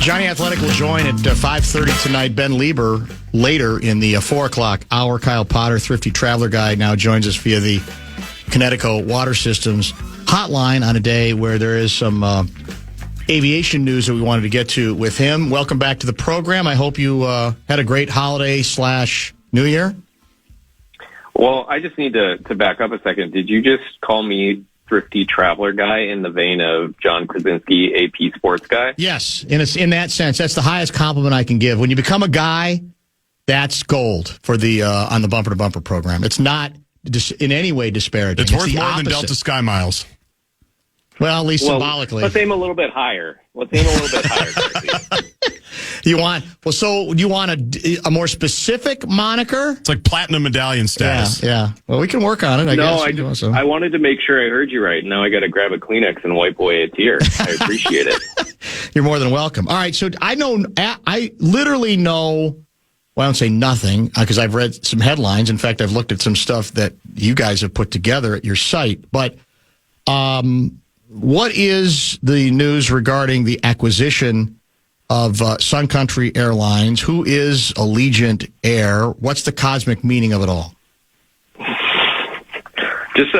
Johnny Athletic will join at 5:30 tonight. Ben Lieber later in the 4 o'clock hour. Kyle Potter, Thrifty Traveler Guide, now joins us via the Connecticut Water Systems hotline on a day where there is some aviation news that we wanted to get to with him. Welcome back to the program. I hope you had a great holiday / New Year. Well, I just need to back up a second. Did you just call me Thrifty Traveler Guy in the vein of John Krasinski, AP Sports Guy? Yes, in that sense. That's the highest compliment I can give. When you become a guy, that's gold for the on the Bumper to Bumper program. It's not in any way disparaging. It's worth more than Delta Sky Miles. Well, at least symbolically. Let's aim a little bit higher. You want a more specific moniker? It's like platinum medallion status. Yeah. Well, we can work on it. I wanted to make sure I heard you right. Now I got to grab a Kleenex and wipe away a tear. I appreciate it. You're more than welcome. All right. So I literally know. Well, I don't say nothing because I've read some headlines. In fact, I've looked at some stuff that you guys have put together at your site. But what is the news regarding the acquisition of Sun Country Airlines? Who is Alligient Air? What's the cosmic meaning of it all? Just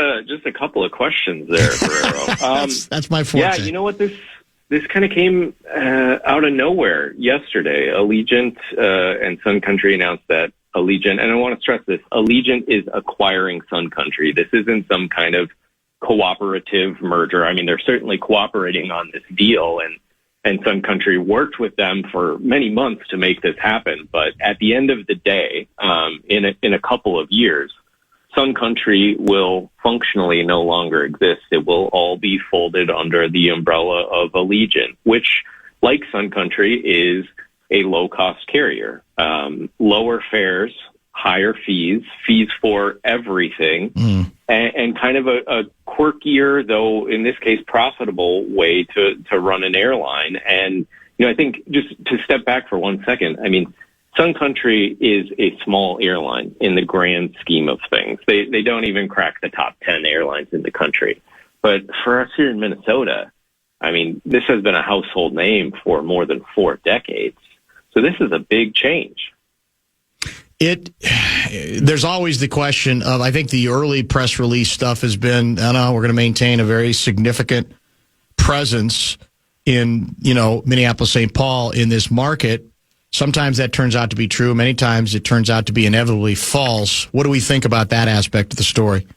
a couple of questions there, Ferrero. That's my forte. Yeah, you know what? This kind of came out of nowhere yesterday. Alligient and Sun Country announced that Alligient, and I want to stress this, Alligient is acquiring Sun Country. This isn't some kind of cooperative merger. I mean, they're certainly cooperating on this deal, and Sun Country worked with them for many months to make this happen. But at the end of the day, in a couple of years, Sun Country will functionally no longer exist. It will all be folded under the umbrella of Alligient, which, like Sun Country, is a low-cost carrier. Lower fares, higher fees for everything, and kind of a quirkier, though in this case profitable, way to run an airline. And I think just to step back for 1 second, I mean, Sun Country is a small airline in the grand scheme of things. They don't even crack the top 10 airlines in the country. But for us here in Minnesota, I mean, this has been a household name for more than 4 decades. So this is a big change. There's always the question of, I think the early press release stuff has been, we're going to maintain a very significant presence in, Minneapolis, St. Paul in this market. Sometimes that turns out to be true. Many times it turns out to be inevitably false. What do we think about that aspect of the story?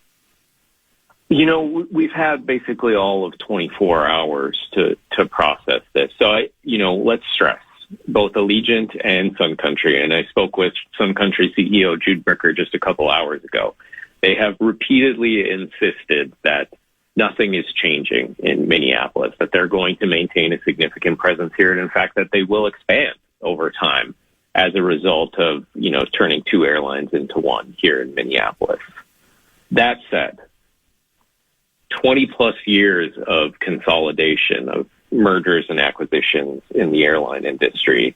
We've had basically all of 24 hours to process this. So, let's stress both Alligient and Sun Country. And I spoke with Sun Country CEO Jude Bricker just a couple hours ago. They have repeatedly insisted that nothing is changing in Minneapolis, that they're going to maintain a significant presence here, and in fact, that they will expand over time as a result of, turning 2 airlines into 1 here in Minneapolis. That said, 20 plus years of consolidation, of mergers and acquisitions in the airline industry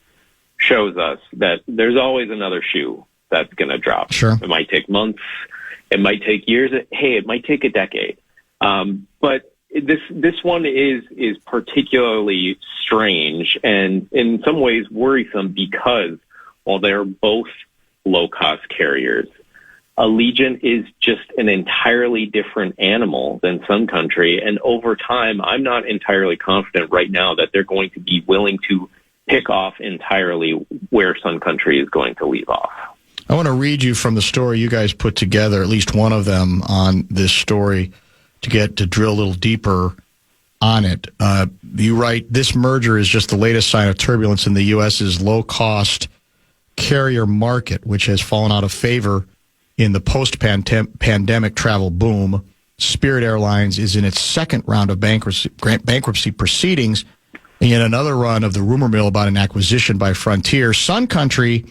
shows us that there's always another shoe that's going to drop. Sure. It might take months. It might take years. It might take a decade. But this one is particularly strange and in some ways worrisome because while they're both low-cost carriers, Alligient is just an entirely different animal than Sun Country. And over time, I'm not entirely confident right now that they're going to be willing to pick off entirely where Sun Country is going to leave off. I want to read you from the story you guys put together, at least one of them on this story, to drill a little deeper on it. You write, this merger is just the latest sign of turbulence in the U.S.'s low-cost carrier market, which has fallen out of favor in the post-pandemic travel boom. Spirit Airlines is in its second round of bankruptcy proceedings, and yet another run of the rumor mill about an acquisition by Frontier. Sun Country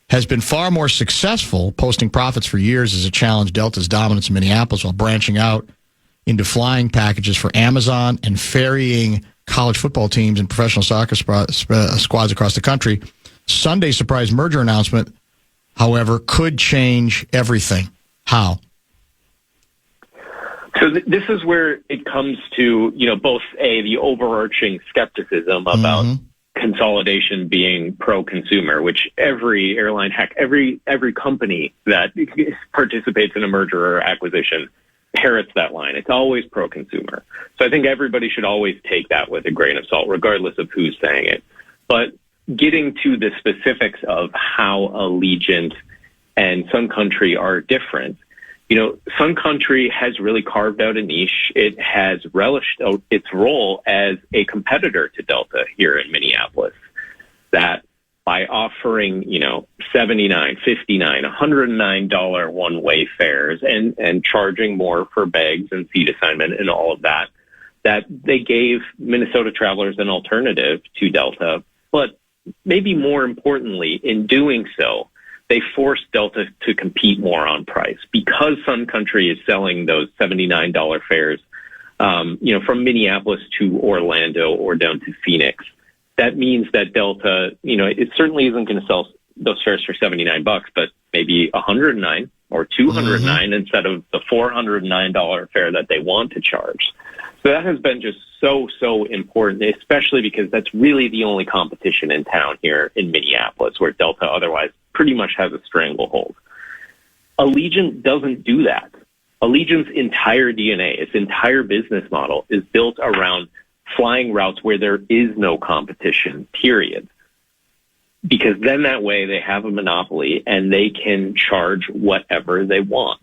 has been far more successful, posting profits for years as it challenged Delta's dominance in Minneapolis while branching out into flying packages for Amazon and ferrying college football teams and professional soccer squads across the country. Sunday's surprise merger announcement, however, could change everything. How? So this is where it comes to, both the overarching skepticism about consolidation being pro-consumer, which every airline, heck, every company that participates in a merger or acquisition parrots that line. It's always pro-consumer. So I think everybody should always take that with a grain of salt, regardless of who's saying it. But getting to the specifics of how Alligient and Sun Country are different, Sun Country has really carved out a niche. It has relished its role as a competitor to Delta here in Minneapolis, that by offering, $79, $59, $109 one-way fares and charging more for bags and seat assignment and all of that, that they gave Minnesota travelers an alternative to Delta. But maybe more importantly, in doing so, they forced Delta to compete more on price because Sun Country is selling those $79 fares, from Minneapolis to Orlando or down to Phoenix. That means that Delta, it certainly isn't going to sell those fares for $79, but maybe $109 or $209 instead of the $409 fare that they want to charge. So that has been just so important, especially because that's really the only competition in town here in Minneapolis, where Delta otherwise pretty much has a stranglehold. Alligient doesn't do that. Alligient's entire DNA, its entire business model is built around flying routes where there is no competition, period. Because then that way they have a monopoly and they can charge whatever they want.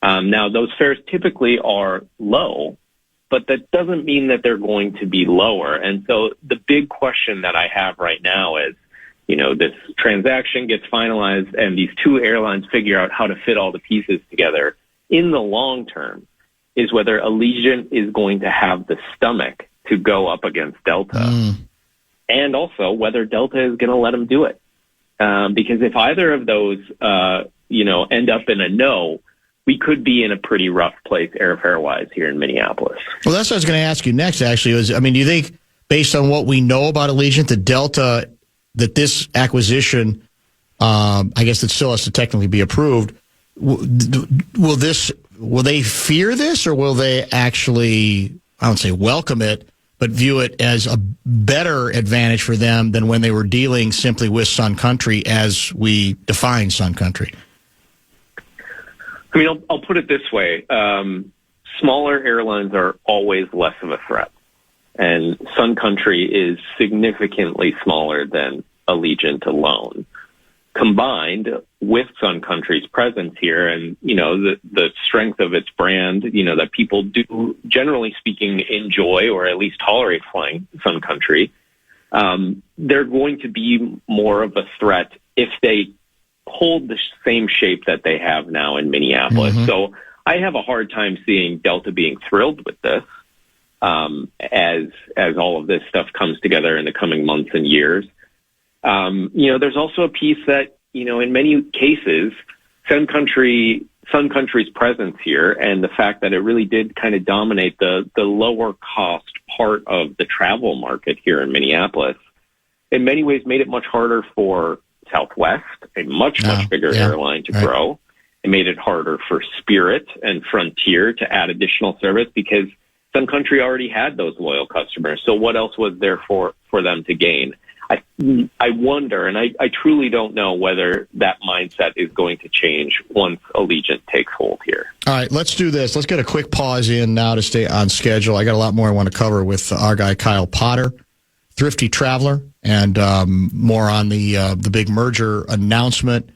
Now, those fares typically are low, but that doesn't mean that they're going to be lower. And so the big question that I have right now is, this transaction gets finalized and these two airlines figure out how to fit all the pieces together in the long term, is whether Alligient is going to have the stomach to go up against Delta, and also whether Delta is going to let them do it. Because if either of those, end up in a no, we could be in a pretty rough place airfare-wise here in Minneapolis. Well, that's what I was going to ask you next, actually. Do you think, based on what we know about Alligient, that this acquisition, I guess it still has to technically be approved, will they fear this, or will they actually, I don't say welcome it, but view it as a better advantage for them than when they were dealing simply with Sun Country as we define Sun Country? I'll put it this way. Smaller airlines are always less of a threat. And Sun Country is significantly smaller than Alligient alone. Combined with Sun Country's presence here and, the strength of its brand, that people do, generally speaking, enjoy or at least tolerate flying Sun Country, they're going to be more of a threat if they hold the same shape that they have now in Minneapolis. So I have a hard time seeing Delta being thrilled with this as all of this stuff comes together in the coming months and years. There's also a piece that, in many cases, Sun Country's presence here and the fact that it really did kind of dominate the lower cost part of the travel market here in Minneapolis, in many ways made it much harder for Southwest, a much bigger airline, to grow. It made it harder for Spirit and Frontier to add additional service because Sun Country already had those loyal customers. So what else was there for them to gain? I wonder, and I truly don't know whether that mindset is going to change once Alligient takes hold here. All right, let's do this. Let's get a quick pause in now to stay on schedule. I got a lot more I want to cover with our guy Kyle Potter, Thrifty Traveler, and more on the big merger announcement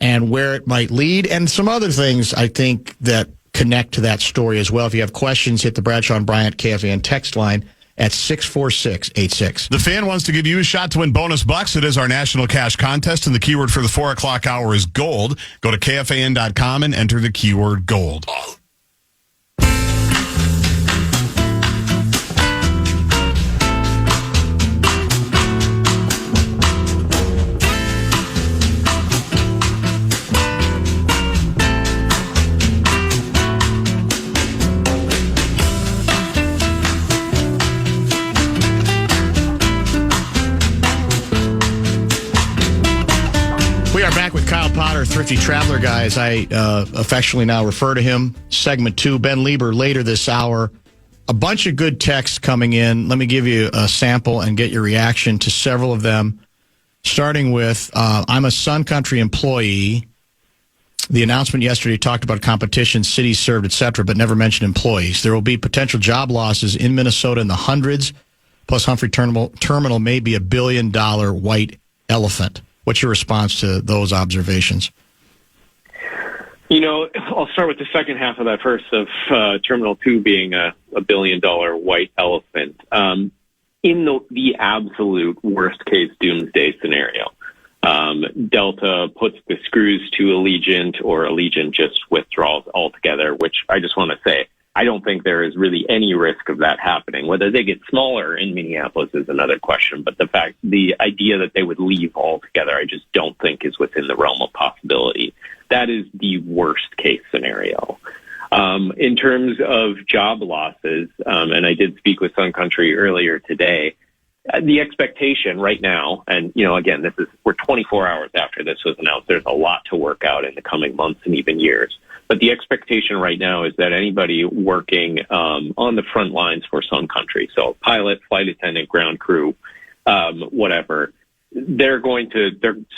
and where it might lead, and some other things I think that connect to that story as well. If you have questions, hit the Bradshaw and Bryant KFAN text line at 64686. The Fan wants to give you a shot to win bonus bucks. It is our national cash contest, and the keyword for the 4 o'clock hour is gold. Go to KFAN.com and enter the keyword gold. Back with Kyle Potter, Thrifty Traveler, guys. I affectionately now refer to him. Segment 2, Ben Lieber later this hour a bunch of good texts coming in. Let me give you a sample and get your reaction to several of them. Starting with, I'm a Sun Country employee. The announcement yesterday talked about competition, cities served, etc., but never mentioned employees. There will be potential job losses in Minnesota in the hundreds, plus Humphrey Terminal may be $1 billion white elephant. What's your response to those observations? I'll start with the second half of that first, of Terminal 2 being a $1 billion white elephant. In the absolute worst-case doomsday scenario, Delta puts the screws to Alligient, or Alligient just withdraws altogether, which I just want to say, I don't think there is really any risk of that happening. Whether they get smaller in Minneapolis is another question, but the idea that they would leave altogether, I just don't think is within the realm of possibility. That is the worst-case scenario. In terms of job losses, and I did speak with Sun Country earlier today, the expectation right now, and again, we're 24 hours after this was announced. There's a lot to work out in the coming months and even years. But the expectation right now is that anybody working on the front lines for Sun Country, so pilot, flight attendant, ground crew, whatever, they're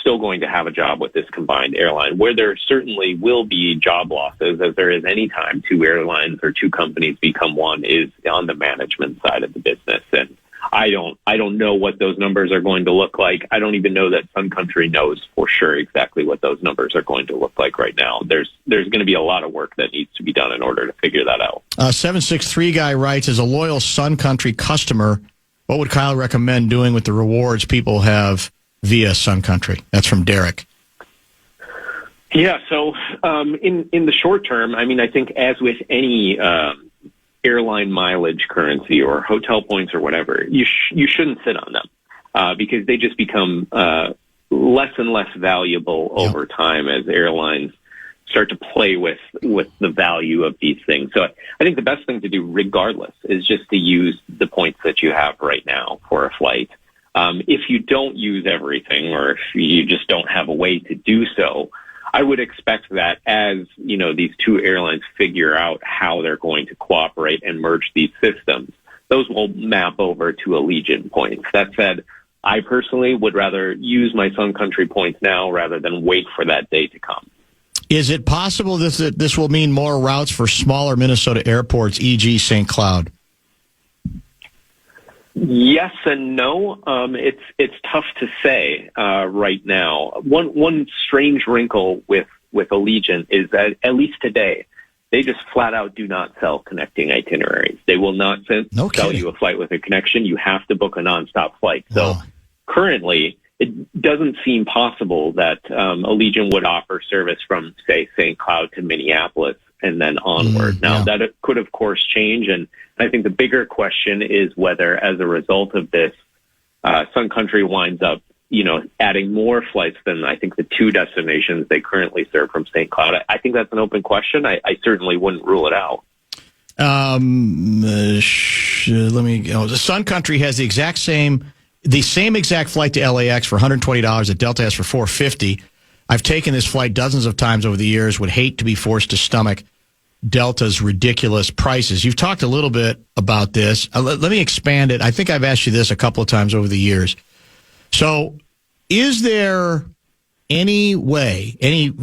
still going to have a job with this combined airline. Where there certainly will be job losses, as there is any time two airlines or two companies become one, is on the management side of the business. And I don't know what those numbers are going to look like. I don't even know that Sun Country knows for sure exactly what those numbers are going to look like right now. There's going to be a lot of work that needs to be done in order to figure that out. 763 guy writes, as a loyal Sun Country customer, what would Kyle recommend doing with the rewards people have via Sun Country? That's from Derek. Yeah, so in the short term, I think as with any airline mileage currency or hotel points or whatever, you shouldn't sit on them because they just become less and less valuable over time as airlines start to play with the value of these things. So I think the best thing to do regardless is just to use the points that you have right now for a flight. If you don't use everything, or if you just don't have a way to do so, I would expect that as these two airlines figure out how they're going to cooperate and merge these systems, those will map over to Alligient points. That said, I personally would rather use my Sun Country points now rather than wait for that day to come. Is it possible that this will mean more routes for smaller Minnesota airports, e.g. St. Cloud? Yes and no. It's tough to say right now. One strange wrinkle with Alligient is that, at least today, they just flat out do not sell connecting itineraries. They will not sell you a flight with a connection. You have to book a nonstop flight. So currently, it doesn't seem possible that Alligient would offer service from, say, St. Cloud to Minneapolis and then onward. Now, that could, of course, change. And I think the bigger question is whether, as a result of this, Sun Country winds up, adding more flights than I think the two destinations they currently serve from St. Cloud. I think that's an open question. I certainly wouldn't rule it out. The Sun Country has the same exact flight to LAX for $120 that Delta has for $450. I've taken this flight dozens of times over the years, would hate to be forced to stomach Delta's ridiculous prices. You've talked a little bit about this. Let me expand it. I think I've asked you this a couple of times over the years. So is there any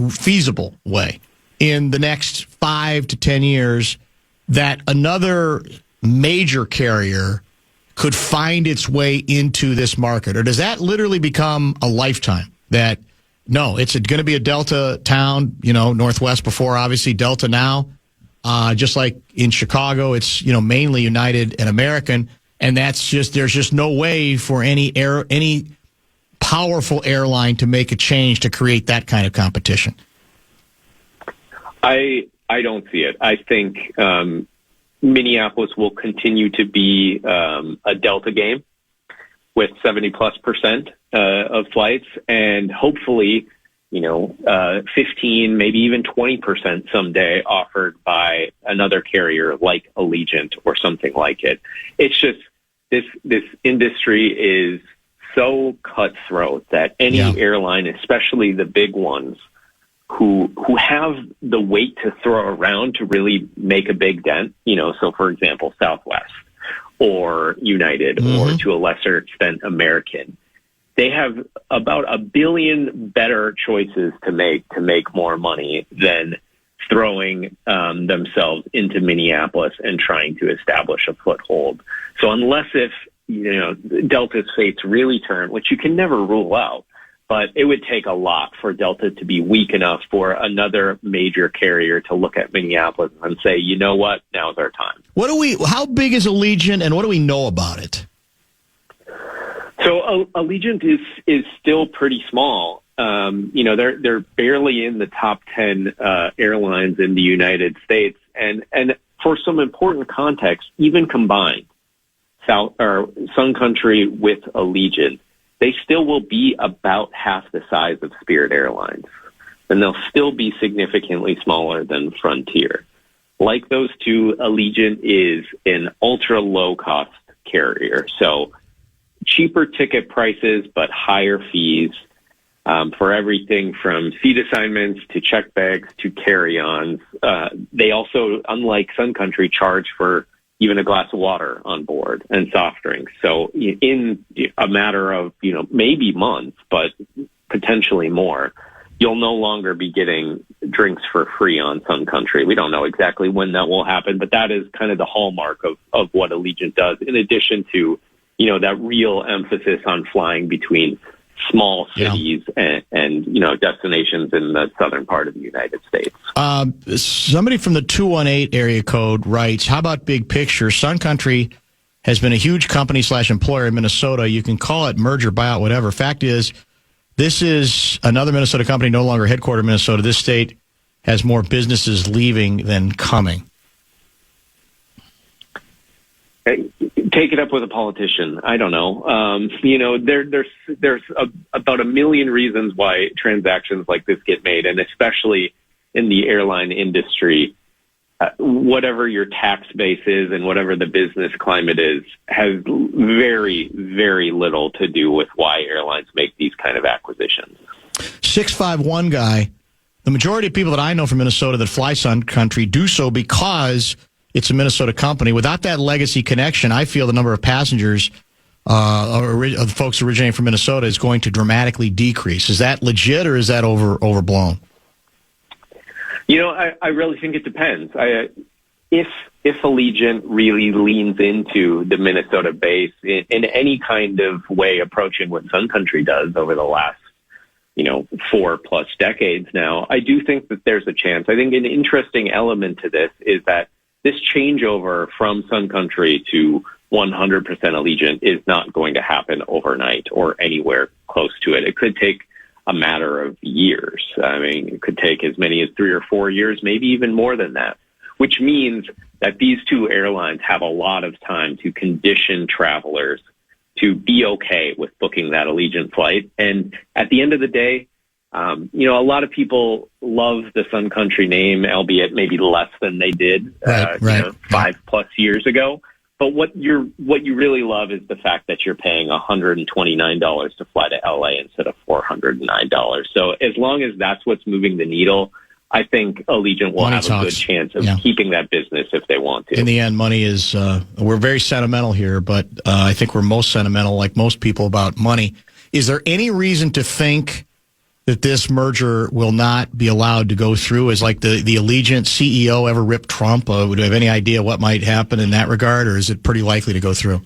feasible way in the next 5 to 10 years that another major carrier could find its way into this market? Or does that literally become a lifetime? That, no, it's going to be a Delta town, Northwest before, obviously Delta now. Just like in Chicago, it's, mainly United and American. And there's just no way for any powerful airline to make a change to create that kind of competition. I don't see it. I think Minneapolis will continue to be a Delta game with 70+% of flights, and hopefully, 15, maybe even 20% someday offered by another carrier like Alligient or something like it. It's just this industry is so cutthroat that any airline, especially the big ones, who have the weight to throw around to really make a big dent. So for example, Southwest or United, or to a lesser extent, American. They have about 1 billion better choices to make more money than throwing themselves into Minneapolis and trying to establish a foothold. So unless if Delta's fates really turn, which you can never rule out, but it would take a lot for Delta to be weak enough for another major carrier to look at Minneapolis and say, you know what, now's our time. How big is Alligient, and what do we know about it? So Alligient is still pretty small. They're barely in the top 10 airlines in the United States, and for some important context, even combined, Sun Country with Alligient, they still will be about half the size of Spirit Airlines, and they'll still be significantly smaller than Frontier. Like those two, Alligient is an ultra low cost carrier, so cheaper ticket prices but higher fees for everything from seat assignments to check bags to carry-ons. They also, unlike Sun Country, charge for even a glass of water on board and soft drinks. So in a matter of, maybe months, but potentially more, you'll no longer be getting drinks for free on Sun Country. We don't know exactly when that will happen, but that is kind of the hallmark of what Alligient does, in addition to, that real emphasis on flying between small cities and destinations in the southern part of the United States. Somebody from the 218 area code writes, how about big picture? Sun Country has been a huge company / employer in Minnesota. You can call it merger, buyout, whatever. Fact is, this is another Minnesota company, no longer headquartered in Minnesota. This state has more businesses leaving than coming. Take it up with a politician. I don't know. There's about 1 million reasons why transactions like this get made, and especially in the airline industry, whatever your tax base is and whatever the business climate is, has very, very little to do with why airlines make these kind of acquisitions. 651 guy, the majority of people that I know from Minnesota that fly Sun Country do so because it's a Minnesota company. Without that legacy connection, I feel the number of passengers of folks originating from Minnesota is going to dramatically decrease. Is that legit, or is that overblown? I really think it depends. If Alligient really leans into the Minnesota base in any kind of way, approaching what Sun Country does over the last 4+ decades now, I do think that there's a chance. I think an interesting element to this is that this changeover from Sun Country to 100% Alligient is not going to happen overnight or anywhere close to it. It could take a matter of years. I mean, it could take as many as 3 or 4 years, maybe even more than that, which means that these two airlines have a lot of time to condition travelers to be okay with booking that Alligient flight. And at the end of the day, a lot of people love the Sun Country name, albeit maybe less than they did 5+ years ago. But what you really love is the fact that you're paying $129 to fly to LA instead of $409. So as long as that's what's moving the needle, I think Alligient will have a good chance of keeping that business if they want to. In the end, money is, we're very sentimental here, but I think we're most sentimental, like most people, about money. Is there any reason to think that this merger will not be allowed to go through? Is like the Alligient CEO ever ripped Trump? Would you have any idea what might happen in that regard, or is it pretty likely to go through?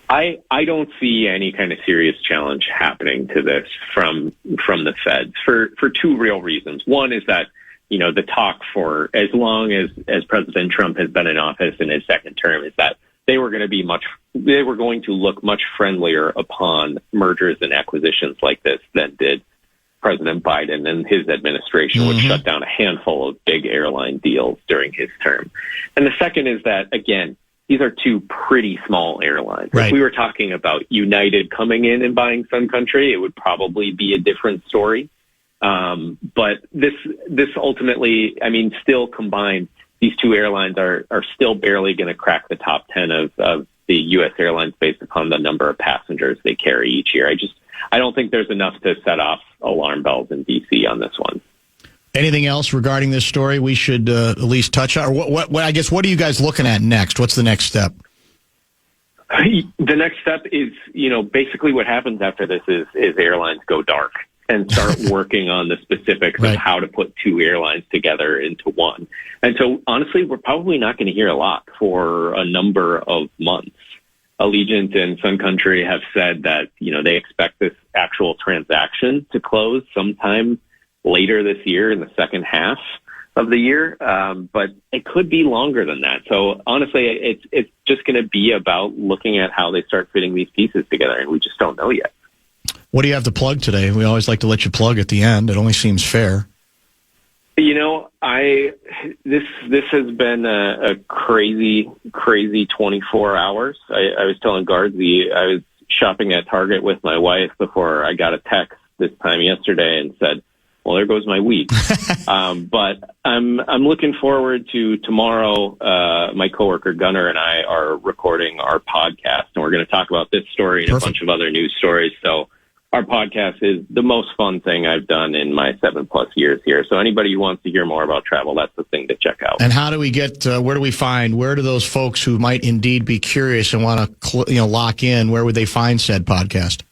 I don't see any kind of serious challenge happening to this from the feds for two real reasons. One is that, the talk for as long as President Trump has been in office in his second term is that they were going to look much friendlier upon mergers and acquisitions like this than did President Biden and his administration, which shut down a handful of big airline deals during his term. And the second is that, again, these are two pretty small airlines. Right. If we were talking about United coming in and buying Sun Country, it would probably be a different story. But this ultimately, still combined, these two airlines are still barely going to crack the top 10 of the U.S. airlines based upon the number of passengers they carry each year. I don't think there's enough to set off alarm bells in D.C. on this one. Anything else regarding this story we should at least touch on? Or what I guess, what are you guys looking at next? What's the next step? The next step is, basically what happens after this is airlines go dark and start working on the specifics Right. of how to put two airlines together into one. And so, honestly, we're probably not going to hear a lot for a number of months. Alligient and Sun Country have said that, they expect this actual transaction to close sometime later this year in the second half of the year. But it could be longer than that. So honestly, it's just going to be about looking at how they start fitting these pieces together. And we just don't know yet. What do you have to plug today? We always like to let you plug at the end. It only seems fair. This has been a crazy 24 hours. I was telling Guardsy, I was shopping at Target with my wife before I got a text this time yesterday and said, well, there goes my week. But I'm looking forward to tomorrow. My coworker Gunnar and I are recording our podcast, and we're going to talk about this story and Perfect. a bunch of other news stories. So our podcast is the most fun thing I've done in my 7+ years here. So anybody who wants to hear more about travel, that's the thing to check out. And how do we get, where do those folks who might indeed be curious and want to, lock in, where would they find said podcast?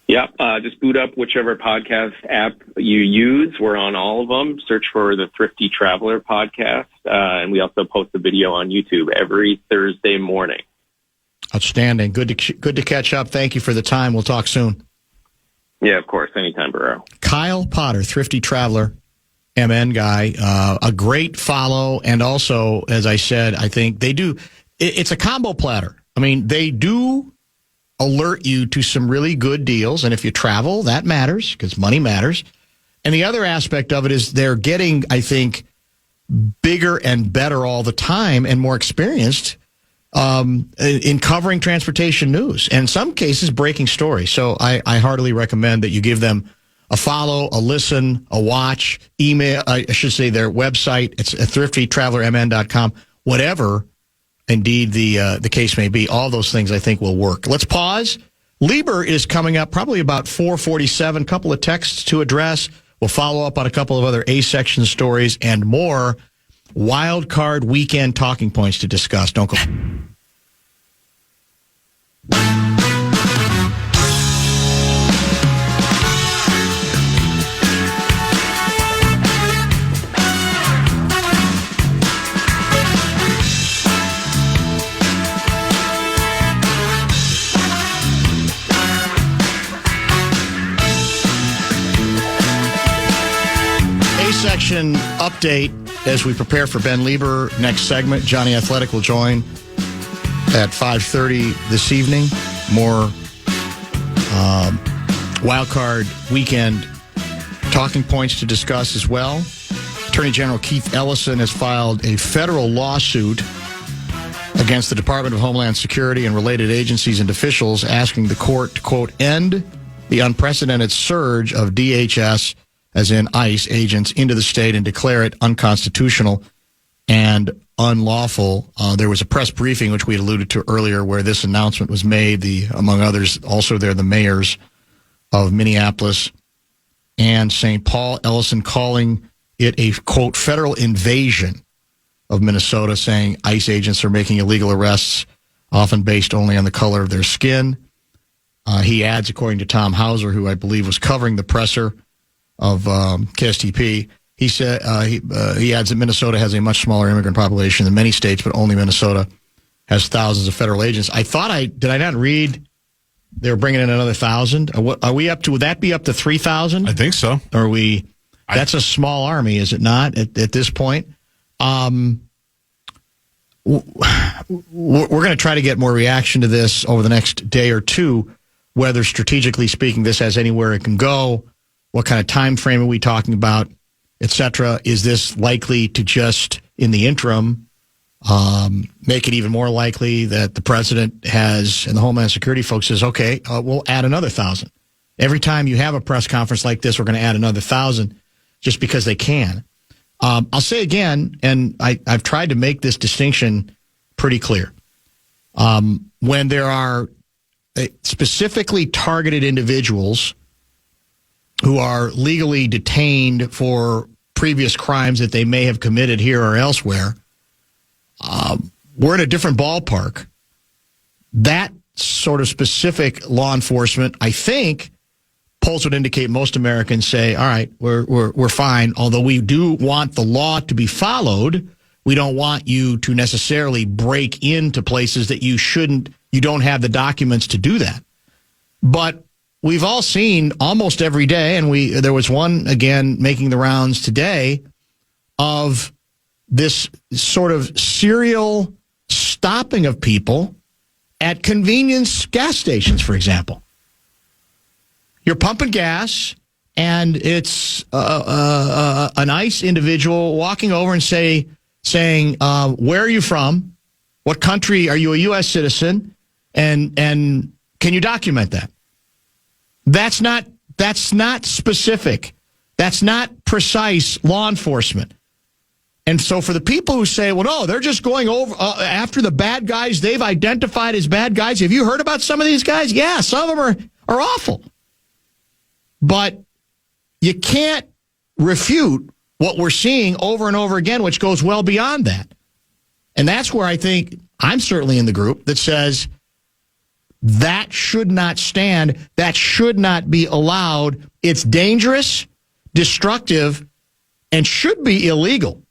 Yep. Just boot up whichever podcast app you use. We're on all of them. Search for the Thrifty Traveler podcast. And we also post a video on YouTube every Thursday morning. Outstanding. Good to catch up. Thank you for the time. We'll talk soon. Yeah, of course. Anytime, Burrow. Kyle Potter, Thrifty Traveler, MN guy. A great follow. And also, as I said, I think they do. It's a combo platter. I mean, they do alert you to some really good deals. And if you travel, that matters because money matters. And the other aspect of it is they're getting, I think, bigger and better all the time and more experienced in covering transportation news. And in some cases, breaking stories. So I heartily recommend that you give them a follow, a listen, a watch, email, I should say their website. It's thriftytravelermn.com, whatever. Indeed, the case may be. All those things, I think, will work. Let's pause. Lieber is coming up probably about 4:47. A couple of texts to address. We'll follow up on a couple of other A-section stories and more wild card weekend talking points to discuss. Don't go. A-section update as we prepare for Ben Lieber. Next segment, Johnny Athletic will join at 5:30 this evening. More wild card weekend talking points to discuss as well. Attorney General Keith Ellison has filed a federal lawsuit against the Department of Homeland Security and related agencies and officials, asking the court to, quote, end the unprecedented surge of DHS, as in ICE agents, into the state and declare it unconstitutional and unlawful. There was a press briefing, which we had alluded to earlier, where this announcement was made. Among others, also there, the mayors of Minneapolis and St. Paul. Ellison calling it a, quote, federal invasion of Minnesota, saying ICE agents are making illegal arrests, often based only on the color of their skin. He adds, according to Tom Hauser, who I believe was covering the presser of KSTP, he said he adds that Minnesota has a much smaller immigrant population than many states, but only Minnesota has thousands of federal agents. Did I not read they were bringing in another 1,000? Are we up to? Would that be up to 3,000? I think so. Or are we? That's a small army, is it not? At this point, we're going to try to get more reaction to this over the next day or two. Whether strategically speaking, this has anywhere it can go. What kind of time frame are we talking about, et cetera? Is this likely to just, in the interim, make it even more likely that the president has, and the Homeland Security folks says, okay, we'll add another 1,000. Every time you have a press conference like this, we're going to add another 1,000 just because they can. I'll say again, and I've tried to make this distinction pretty clear. When there are specifically targeted individuals who are legally detained for previous crimes that they may have committed here or elsewhere, we're in a different ballpark. That sort of specific law enforcement, I think, polls would indicate most Americans say, all right, we're fine, although we do want the law to be followed. We don't want you to necessarily break into places that you don't have the documents to do that. But we've all seen almost every day, and there was one, again, making the rounds today, of this sort of serial stopping of people at convenience gas stations, for example. You're pumping gas, and it's a nice individual walking over and saying, where are you from? What country? Are you a U.S. citizen? And can you document that? That's not specific. That's not precise law enforcement. And so for the people who say, well, no, they're just going over after the bad guys they've identified as bad guys. Have you heard about some of these guys? Yeah, some of them are awful. But you can't refute what we're seeing over and over again, which goes well beyond that. And that's where I think I'm certainly in the group that says that should not stand. That should not be allowed. It's dangerous, destructive, and should be illegal.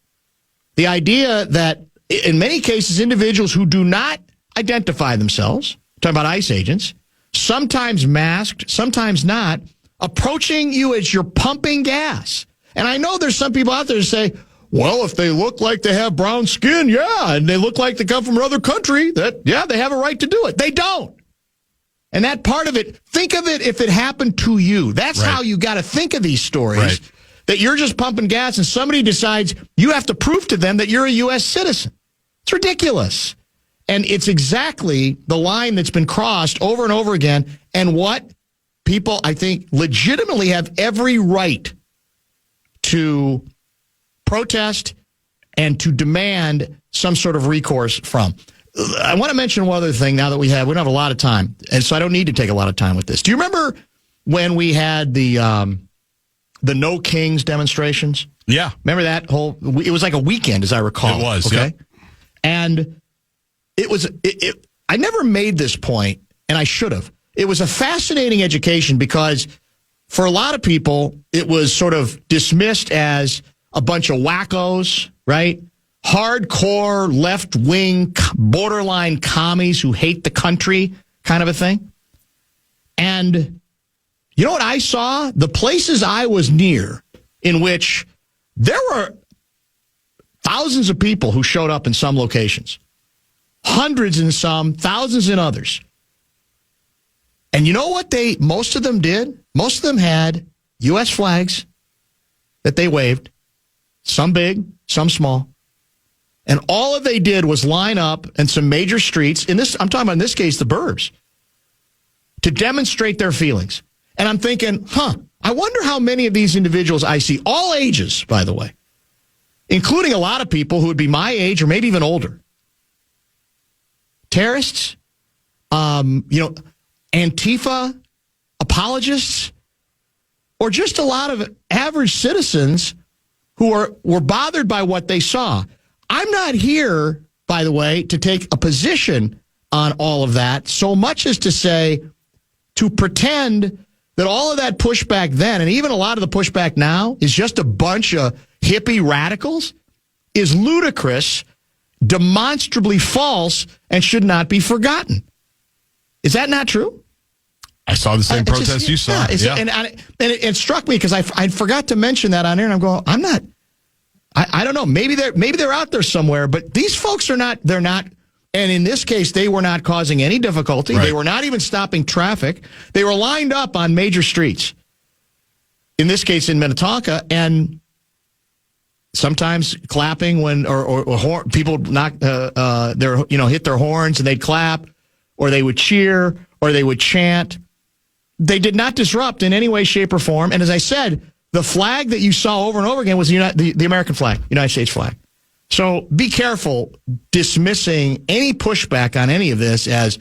The idea that in many cases, individuals who do not identify themselves, talking about ICE agents, sometimes masked, sometimes not, approaching you as you're pumping gas. And I know there's some people out there who say, well, if they look like they have brown skin, yeah, and they look like they come from another country, they have a right to do it. They don't. And that part of it, think of it if it happened to you. That's right. How you got to think of these stories. Right. That you're just pumping gas and somebody decides you have to prove to them that you're a U.S. citizen. It's ridiculous. And it's exactly the line that's been crossed over and over again, and what people, I think, legitimately have every right to protest and to demand some sort of recourse from. I want to mention one other thing now that we don't have a lot of time, and so I don't need to take a lot of time with this. Do you remember when we had the No Kings demonstrations? Yeah. Remember that it was like a weekend, as I recall. It was, okay? Yeah. And it was, I never made this point, and I should have. It was a fascinating education because for a lot of people, it was sort of dismissed as a bunch of wackos, right? Hardcore left-wing borderline commies who hate the country kind of a thing. And you know what I saw? The places I was near in which there were thousands of people who showed up in some locations. Hundreds in some, thousands in others. And you know what most of them did? Most of them had U.S. flags that they waved, some big, some small. And all they did was line up in some major streets, I'm talking about in this case, the burbs, to demonstrate their feelings. And I'm thinking, I wonder how many of these individuals I see, all ages, by the way, including a lot of people who would be my age or maybe even older. Terrorists, Antifa apologists, or just a lot of average citizens who were bothered by what they saw. I'm not here, by the way, to take a position on all of that, so much as to say, to pretend that all of that pushback then, and even a lot of the pushback now, is just a bunch of hippie radicals, is ludicrous, demonstrably false, and should not be forgotten. Is that not true? I saw the same protest you saw. Yeah. And it struck me because I forgot to mention that on air, and I'm going, I don't know. Maybe they're out there somewhere, but these folks are not. They're not. And in this case, they were not causing any difficulty. Right. They were not even stopping traffic. They were lined up on major streets. In this case, in Minnetonka, and sometimes clapping when or people hit their horns and they'd clap, or they would cheer, or they would chant. They did not disrupt in any way, shape, or form. And as I said, the flag that you saw over and over again was the American flag, United States flag. So be careful dismissing any pushback on any of this as,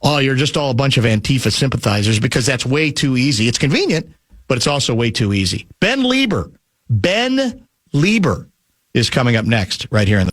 oh, you're just all a bunch of Antifa sympathizers, because that's way too easy. It's convenient, but it's also way too easy. Ben Lieber is coming up next right here in the